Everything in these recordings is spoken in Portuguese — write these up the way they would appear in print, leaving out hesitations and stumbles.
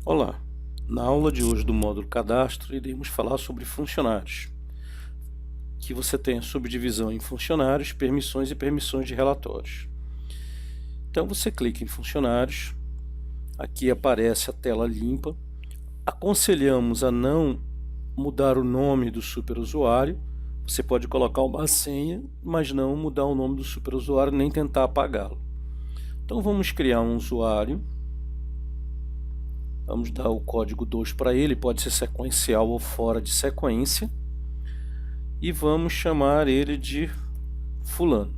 Olá, na aula de hoje do módulo Cadastro iremos falar sobre funcionários, que você tem a subdivisão em funcionários, permissões e permissões de relatórios. Então você clica em funcionários, aqui aparece a tela limpa, aconselhamos a não mudar o nome do superusuário, você pode colocar uma senha, mas não mudar o nome do superusuário nem tentar apagá-lo. Então vamos criar um usuário. Vamos dar o código 2 para ele, pode ser sequencial ou fora de sequência. E vamos chamar ele de fulano.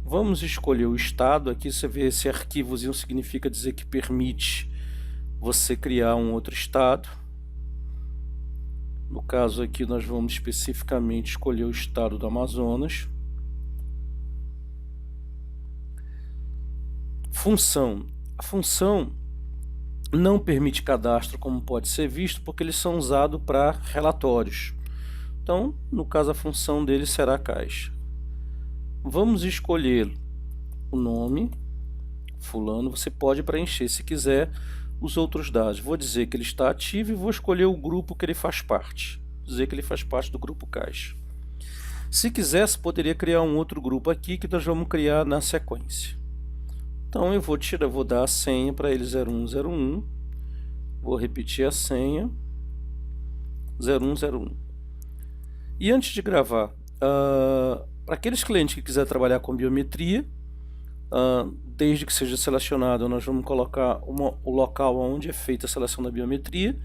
Vamos escolher o estado, aqui você vê esse arquivozinho, significa dizer que permite você criar um outro estado. No caso aqui nós vamos especificamente escolher o estado do Amazonas. Função. A função não permite cadastro, como pode ser visto, porque eles são usados para relatórios. Então, no caso, a função dele será caixa. Vamos escolher o nome, fulano, você pode preencher se quiser os outros dados. Vou dizer que ele está ativo e vou escolher o grupo que ele faz parte. Vou dizer que ele faz parte do grupo caixa. Se quisesse, poderia criar um outro grupo aqui que nós vamos criar na sequência. Então eu vou dar a senha para ele 0101, vou repetir a senha 0101. E antes de gravar, para aqueles clientes que quiserem trabalhar com biometria, desde que seja selecionado, nós vamos colocar o local onde é feita a seleção da biometria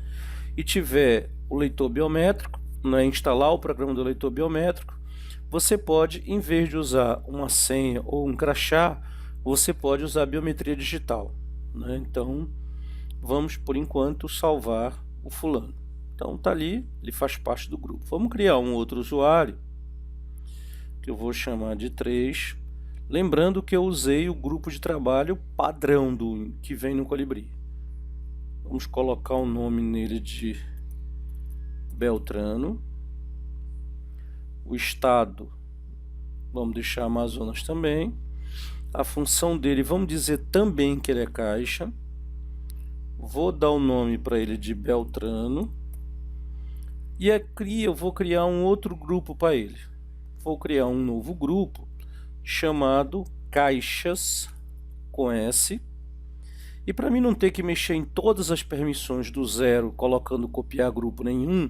e tiver o leitor biométrico, instalar o programa do leitor biométrico, você pode, em vez de usar uma senha ou um crachá, você pode usar a biometria digital, né? Então, vamos, por enquanto, salvar o fulano. Então, está ali, ele faz parte do grupo. Vamos criar um outro usuário, que eu vou chamar de 3. Lembrando que eu usei o grupo de trabalho padrão que vem no Colibri. Vamos colocar o nome nele de Beltrano. O estado, vamos deixar Amazonas também. A função dele, vamos dizer também que ele é caixa. Vou dar o nome para ele de Beltrano. E aqui eu vou criar um outro grupo para ele. Vou criar um novo grupo chamado caixas com S. E para mim não ter que mexer em todas as permissões do zero, colocando copiar grupo nenhum,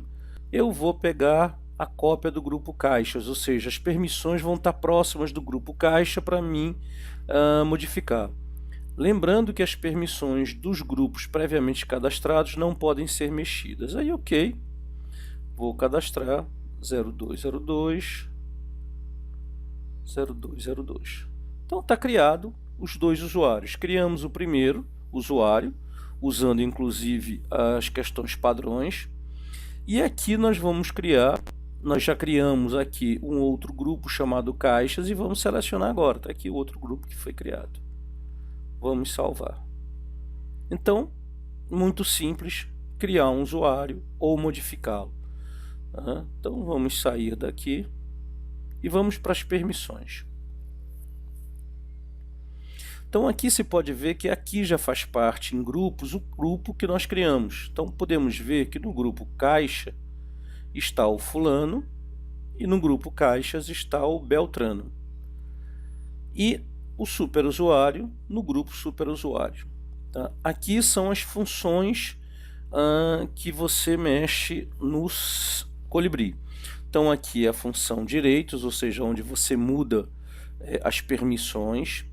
eu vou pegar a cópia do grupo caixas, ou seja, as permissões vão estar próximas do grupo caixa para mim modificar. Lembrando que as permissões dos grupos previamente cadastrados não podem ser mexidas. Aí, ok, vou cadastrar 0202, 0202. Então está criado os dois usuários. Criamos o primeiro usuário, usando inclusive as questões padrões. E aqui nós vamos criar, nós já criamos aqui um outro grupo chamado caixas e vamos selecionar agora. Está aqui o outro grupo que foi criado. Vamos salvar. Então, muito simples, criar um usuário ou modificá-lo. Então vamos sair daqui e vamos para as permissões. Então aqui se pode ver que aqui já faz parte em grupos o grupo que nós criamos. Então podemos ver que no grupo caixa está o fulano e no grupo caixas está o Beltrano. E o superusuário no grupo superusuário. Tá? Aqui são as funções que você mexe no Colibri. Então aqui é a função direitos, ou seja, onde você muda as permissões.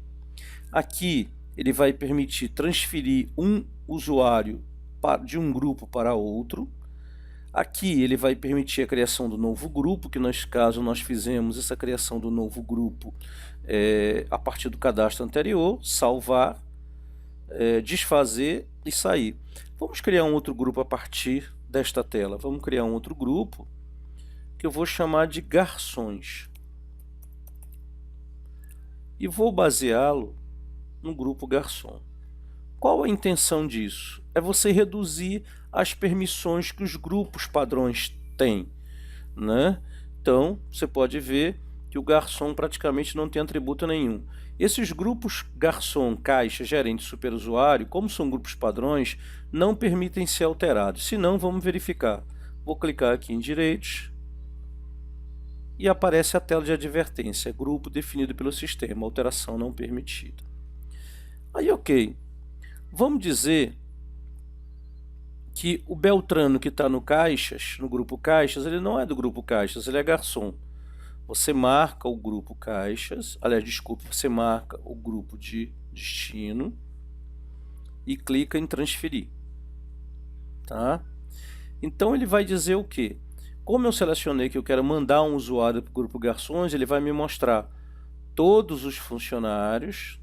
Aqui ele vai permitir transferir um usuário de um grupo para outro. Aqui ele vai permitir a criação do novo grupo, que nesse caso nós fizemos essa criação do novo grupo a partir do cadastro anterior, salvar, desfazer e sair. Vamos criar um outro grupo a partir desta tela. Vamos criar um outro grupo que eu vou chamar de garçons. E vou baseá-lo no grupo garçom. Qual a intenção disso? É você reduzir as permissões que os grupos padrões têm, né? Então, você pode ver que o garçom praticamente não tem atributo nenhum. Esses grupos garçom, caixa, gerente, superusuário, como são grupos padrões, não permitem ser alterados. Se não, vamos verificar. Vou clicar aqui em direitos e aparece a tela de advertência, grupo definido pelo sistema, alteração não permitida. Aí, ok. Vamos dizer que o Beltrano que está no caixas, no grupo caixas, ele não é do grupo caixas, ele é garçom. Você marca o grupo caixas, aliás, desculpe, você marca o grupo de destino e clica em transferir, tá? Então ele vai dizer o quê? Como eu selecionei que eu quero mandar um usuário para o grupo garçons, ele vai me mostrar todos os funcionários,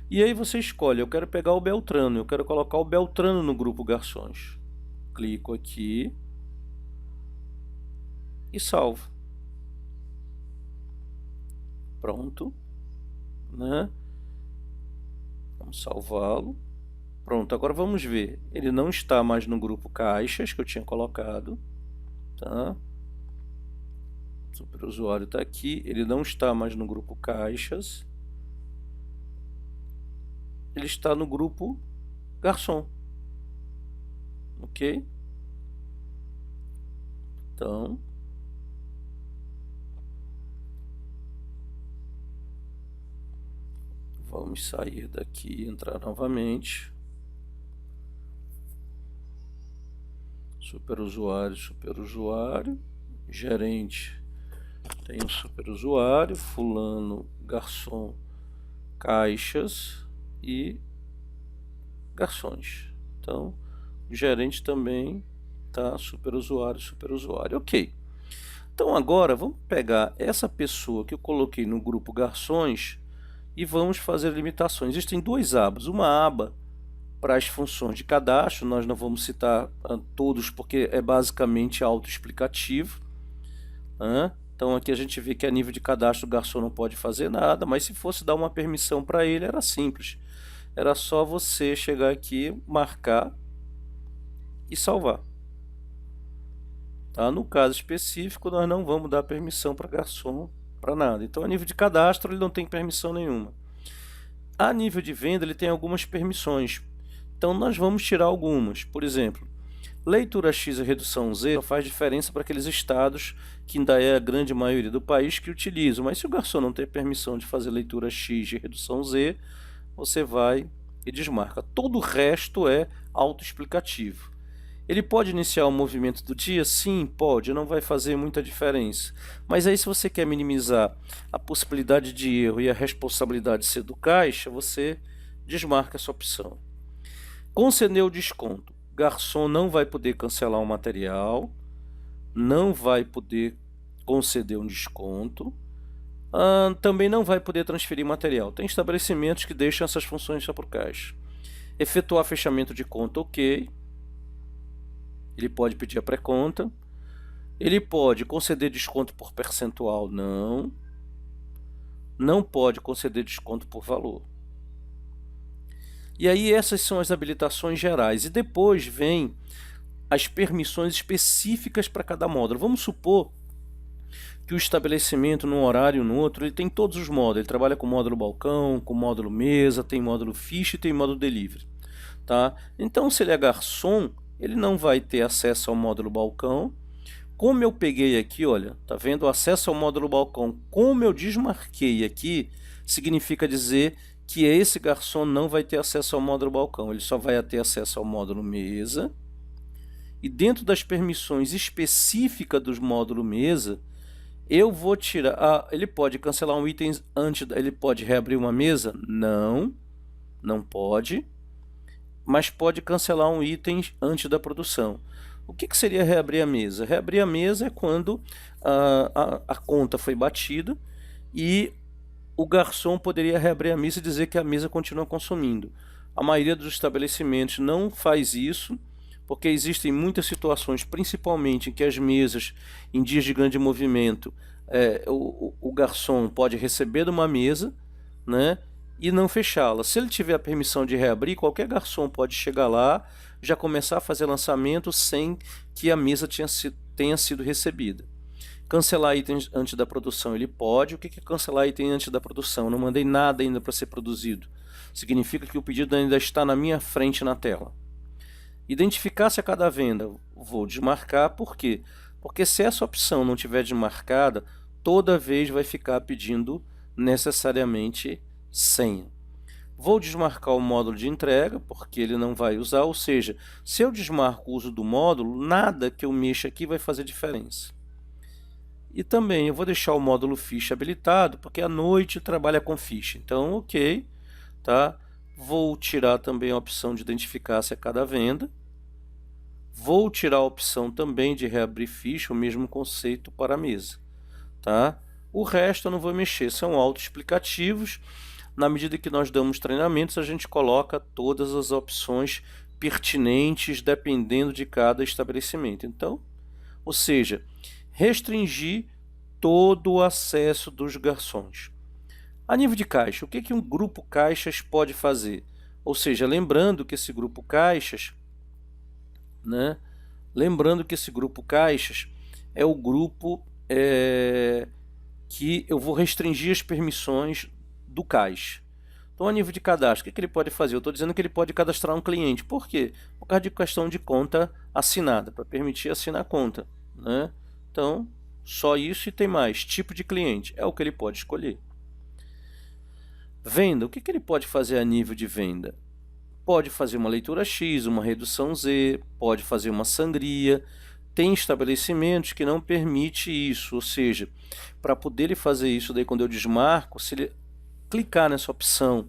e aí você escolhe, eu quero pegar o Beltrano, eu quero colocar o Beltrano no grupo garçons. Clico aqui e salvo. Pronto, né? Vamos salvá-lo. Pronto, agora vamos ver. Ele não está mais no grupo caixas que eu tinha colocado, tá? O superusuário está aqui, ele não está mais no grupo caixas. Ele está no grupo garçom. Ok? Então, vamos sair daqui e entrar novamente. Superusuário, gerente tem um superusuário, fulano, garçom, caixas e garçons. Então, o gerente também tá superusuário, ok. Então agora vamos pegar essa pessoa que eu coloquei no grupo garçons e vamos fazer limitações. Existem duas abas, uma aba para as funções de cadastro, nós não vamos citar todos porque é basicamente autoexplicativo, né? Então aqui a gente vê que a nível de cadastro o garçom não pode fazer nada, mas se fosse dar uma permissão para ele era simples, era só você chegar aqui, marcar e salvar. Tá? No caso específico nós não vamos dar permissão para garçom para nada, então a nível de cadastro ele não tem permissão nenhuma. A nível de venda ele tem algumas permissões. Então nós vamos tirar algumas, por exemplo, leitura X e redução Z faz diferença para aqueles estados que ainda é a grande maioria do país que utilizam, mas se o garçom não tem permissão de fazer leitura X e redução Z, você vai e desmarca. Todo o resto é autoexplicativo. Ele pode iniciar o movimento do dia? Sim, pode, não vai fazer muita diferença. Mas aí se você quer minimizar a possibilidade de erro e a responsabilidade ser do caixa, você desmarca essa opção. Conceder o desconto. Garçom não vai poder cancelar um material, não vai poder conceder um desconto, também não vai poder transferir material. Tem estabelecimentos que deixam essas funções só para o caixa. Efetuar fechamento de conta, ok. Ele pode pedir a pré-conta. Ele pode conceder desconto por percentual, não. Não pode conceder desconto por valor. E aí essas são as habilitações gerais. E depois vem as permissões específicas para cada módulo. Vamos supor que o estabelecimento num horário no outro, ele tem todos os módulos. Ele trabalha com módulo balcão, com módulo mesa, tem módulo ficha e tem módulo delivery. Tá? Então se ele é garçom, ele não vai ter acesso ao módulo balcão. Como eu peguei aqui, olha, tá vendo? Acesso ao módulo balcão, como eu desmarquei aqui, significa dizer que esse garçom não vai ter acesso ao módulo balcão, ele só vai ter acesso ao módulo mesa. E dentro das permissões específicas do módulo mesa, eu vou tirar... ele pode cancelar um item antes... Ele pode reabrir uma mesa? Não, não pode. Mas pode cancelar um item antes da produção. O que seria reabrir a mesa? Reabrir a mesa é quando a conta foi batida e o garçom poderia reabrir a mesa e dizer que a mesa continua consumindo. A maioria dos estabelecimentos não faz isso, porque existem muitas situações, principalmente em que as mesas, em dias de grande movimento, o garçom pode receber de uma mesa, né, e não fechá-la. Se ele tiver a permissão de reabrir, qualquer garçom pode chegar lá, já começar a fazer lançamento sem que a mesa tenha sido recebida. Cancelar itens antes da produção, ele pode. O que é cancelar item antes da produção? Eu não mandei nada ainda para ser produzido. Significa que o pedido ainda está na minha frente na tela. Identificar-se a cada venda, vou desmarcar. Por quê? Porque se essa opção não tiver desmarcada, toda vez vai ficar pedindo necessariamente senha. Vou desmarcar o módulo de entrega, porque ele não vai usar, ou seja, se eu desmarco o uso do módulo, nada que eu mexa aqui vai fazer diferença. E também eu vou deixar o módulo ficha habilitado, porque à noite trabalha com ficha. Então, ok, tá? Vou tirar também a opção de identificar-se a cada venda. Vou tirar a opção também de reabrir ficha, o mesmo conceito para a mesa, tá? O resto eu não vou mexer, são autoexplicativos. Na medida que nós damos treinamentos, a gente coloca todas as opções pertinentes dependendo de cada estabelecimento. Então, ou seja, restringir todo o acesso dos garçons. A nível de caixa, o que um grupo caixas pode fazer? Ou seja, lembrando que esse grupo caixas, né? Lembrando que esse grupo caixas é o grupo que eu vou restringir as permissões do caixa. Então, a nível de cadastro, o que ele pode fazer? Eu estou dizendo que ele pode cadastrar um cliente. Por quê? Por causa de questão de conta assinada, para permitir assinar a conta, né? Então, só isso e tem mais. Tipo de cliente, é o que ele pode escolher. Venda, o que ele pode fazer a nível de venda? Pode fazer uma leitura X, uma redução Z, pode fazer uma sangria. Tem estabelecimentos que não permite isso, ou seja, para poder ele fazer isso, daí quando eu desmarco, se ele clicar nessa opção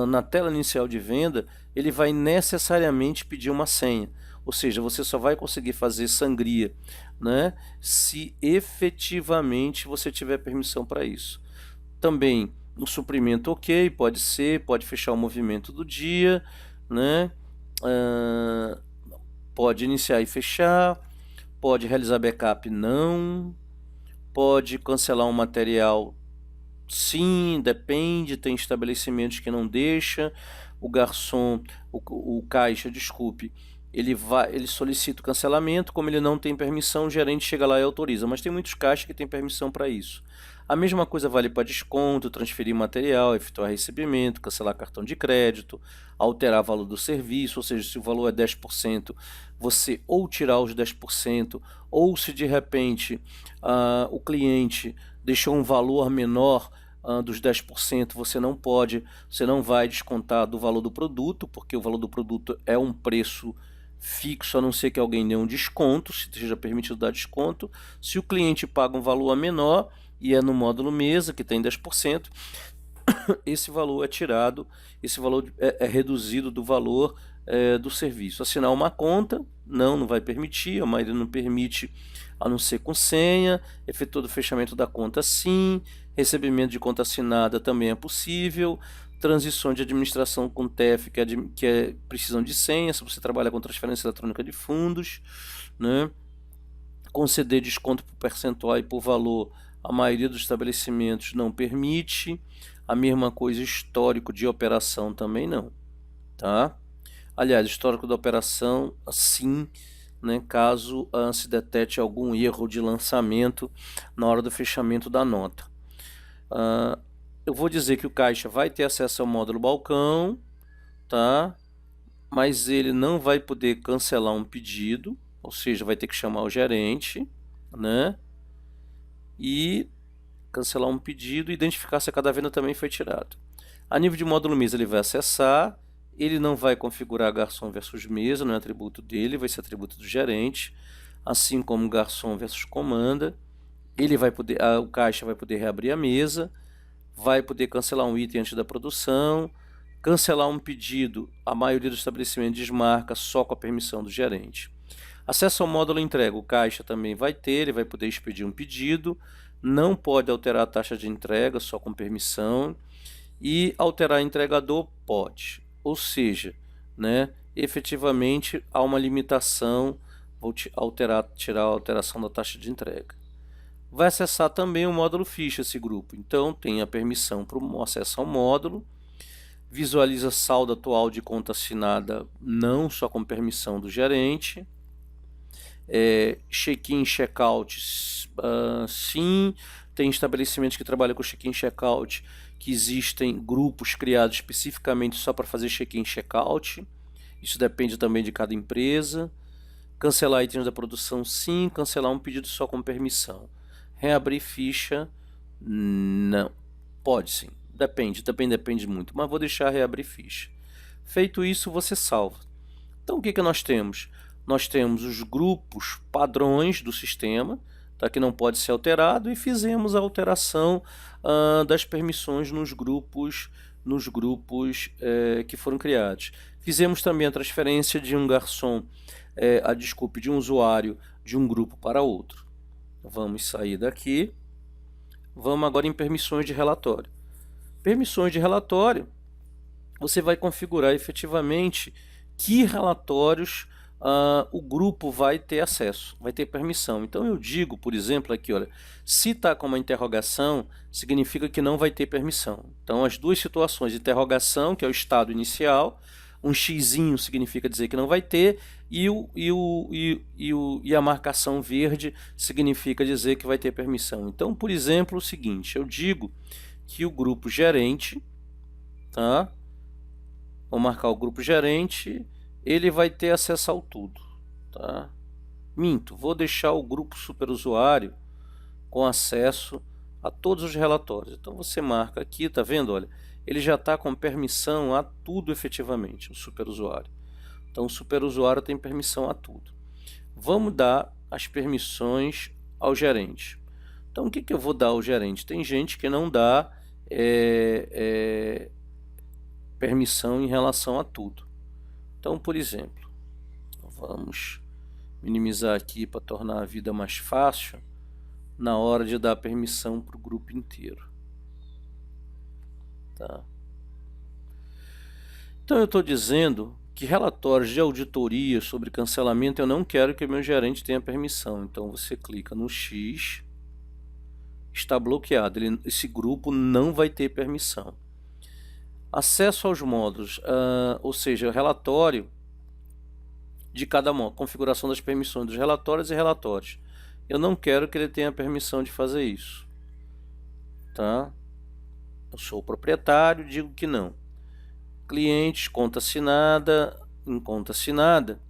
na tela inicial de venda, ele vai necessariamente pedir uma senha. Ou seja, você só vai conseguir fazer sangria, né, se efetivamente você tiver permissão para isso. Também o suprimento ok, pode ser, pode fechar o movimento do dia, né, pode iniciar e fechar, pode realizar backup não, pode cancelar um material sim, depende, tem estabelecimentos que não deixa, o garçom, o caixa, desculpe, ele solicita o cancelamento, como ele não tem permissão, o gerente chega lá e autoriza, mas tem muitos caixas que têm permissão para isso. A mesma coisa vale para desconto, transferir material, efetuar recebimento, cancelar cartão de crédito, alterar o valor do serviço, ou seja, se o valor é 10%, você ou tirar os 10%, ou se de repente o cliente deixou um valor menor dos 10%, você não vai descontar do valor do produto, porque o valor do produto é um preço fixo, a não ser que alguém dê um desconto, se seja permitido dar desconto. Se o cliente paga um valor menor e é no módulo mesa, que tem 10%, esse valor é tirado, esse valor é reduzido do valor do serviço. Assinar uma conta, não vai permitir, a maioria não permite, a não ser com senha. Efetuado o fechamento da conta, sim. Recebimento de conta assinada também é possível. Transições de administração com TEF, que precisam de senha, se você trabalha com transferência eletrônica de fundos, né? Conceder desconto por percentual e por valor, a maioria dos estabelecimentos não permite. A mesma coisa, histórico de operação também não, tá? Aliás, histórico da operação, sim, né, caso se detecte algum erro de lançamento na hora do fechamento da nota. Eu vou dizer que o caixa vai ter acesso ao módulo balcão, tá? Mas ele não vai poder cancelar um pedido, ou seja, vai ter que chamar o gerente, né? E cancelar um pedido e identificar se a cada venda também foi tirado. A nível de módulo mesa, ele vai acessar, ele não vai configurar garçom versus mesa, não é atributo dele, vai ser atributo do gerente, assim como garçom versus comanda. Ele vai poder, o caixa vai poder reabrir a mesa, vai poder cancelar um item antes da produção, cancelar um pedido, a maioria dos estabelecimentos desmarca só com a permissão do gerente. Acesso ao módulo entrega, o caixa também vai ter, ele vai poder expedir um pedido, não pode alterar a taxa de entrega, só com permissão, e alterar entregador pode. Ou seja, né, efetivamente há uma limitação, vou tirar a alteração da taxa de entrega. Vai acessar também o módulo ficha, esse grupo, então tem a permissão para o acesso ao módulo, visualiza saldo atual de conta assinada, não só com permissão do gerente, check-in, check-out, sim. Tem estabelecimentos que trabalham com check-in, check-out, que existem grupos criados especificamente só para fazer check-in, check-out. Isso depende também de cada empresa. Cancelar itens da produção, sim. Cancelar um pedido só com permissão. Reabrir ficha, não. Pode sim. Depende muito. Mas vou deixar reabrir ficha. Feito isso, você salva. Então o que nós temos? Nós temos os grupos padrões do sistema, tá, que não pode ser alterado, e fizemos a alteração das permissões nos grupos que foram criados. Fizemos também a transferência de um garçom, de um usuário de um grupo para outro. Vamos sair daqui. Vamos agora em permissões de relatório. Permissões de relatório, você vai configurar efetivamente que relatórios o grupo vai ter acesso, vai ter permissão. Então eu digo, por exemplo, aqui, olha, se está com uma interrogação, significa que não vai ter permissão. Então as duas situações, interrogação, que é o estado inicial, um xizinho significa dizer que não vai ter, e a marcação verde significa dizer que vai ter permissão. Então, por exemplo, o seguinte, eu digo que o grupo gerente, tá? Vou marcar o grupo gerente, ele vai ter acesso ao tudo, tá? Minto, vou deixar o grupo superusuário com acesso a todos os relatórios. Então você marca aqui, tá vendo? Olha, ele já está com permissão a tudo efetivamente, o superusuário. Então o superusuário tem permissão a tudo. Vamos dar as permissões ao gerente. Então o que eu vou dar ao gerente? Tem gente que não dá permissão em relação a tudo. Então, por exemplo, vamos minimizar aqui para tornar a vida mais fácil na hora de dar permissão para o grupo inteiro. Tá? Então eu estou dizendo que relatórios de auditoria sobre cancelamento eu não quero que o meu gerente tenha permissão. Então você clica no X, está bloqueado, esse grupo não vai ter permissão. Acesso aos módulos, ou seja, relatório de cada módulo, configuração das permissões dos relatórios e relatórios. Eu não quero que ele tenha permissão de fazer isso. Tá? Eu sou o proprietário, digo que não. Clientes, conta assinada, em conta assinada,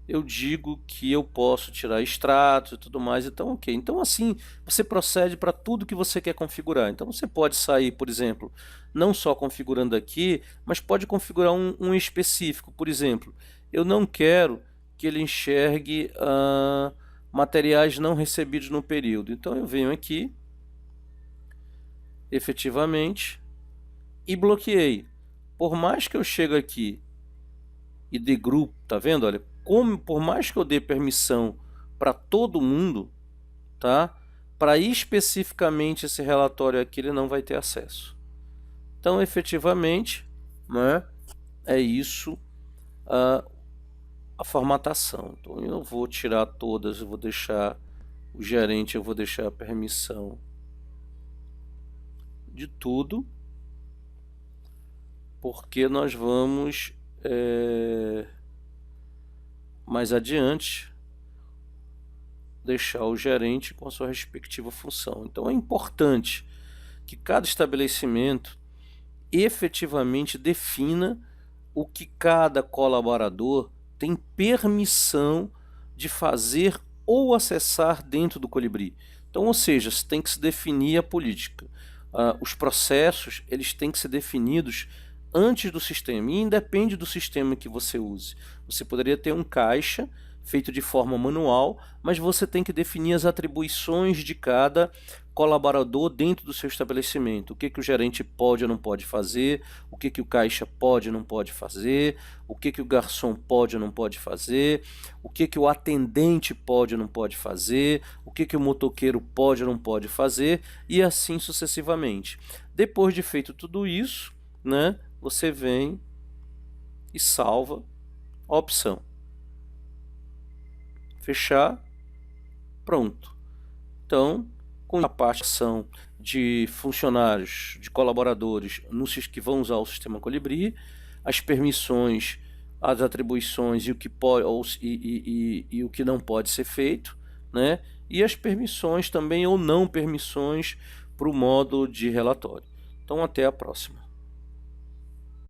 eu digo que eu posso tirar extratos e tudo mais, então ok. Então assim, você procede para tudo que você quer configurar. Então você pode sair, por exemplo, não só configurando aqui, mas pode configurar um específico. Por exemplo, eu não quero que ele enxergue materiais não recebidos no período. Então eu venho aqui, efetivamente, e bloqueei. Por mais que eu chegue aqui e dê grupo, tá vendo? Olha, por mais que eu dê permissão para todo mundo, tá? Para especificamente esse relatório aqui, ele não vai ter acesso. Então, efetivamente, né, é isso a formatação. Então, eu vou tirar todas, eu vou deixar o gerente, eu vou deixar a permissão de tudo, porque nós vamos mais adiante deixar o gerente com a sua respectiva função. Então é importante que cada estabelecimento efetivamente defina o que cada colaborador tem permissão de fazer ou acessar dentro do Colibri. Então, ou seja, tem que se definir a política. Os processos, eles têm que ser definidos antes do sistema, e independe do sistema que você use. Você poderia ter um caixa feito de forma manual, mas você tem que definir as atribuições de cada colaborador dentro do seu estabelecimento. O que o gerente pode ou não pode fazer, o que o caixa pode ou não pode fazer, o que o garçom pode ou não pode fazer, o que o atendente pode ou não pode fazer, o que o motoqueiro pode ou não pode fazer, e assim sucessivamente. Depois de feito tudo isso, né, você vem e salva a opção. Fechar, pronto. Então, com a partição de funcionários, de colaboradores que vão usar o sistema Colibri, as permissões as atribuições e o que pode e o que não pode ser feito, né? E as permissões também ou não permissões para o modo de relatório. Então até a próxima.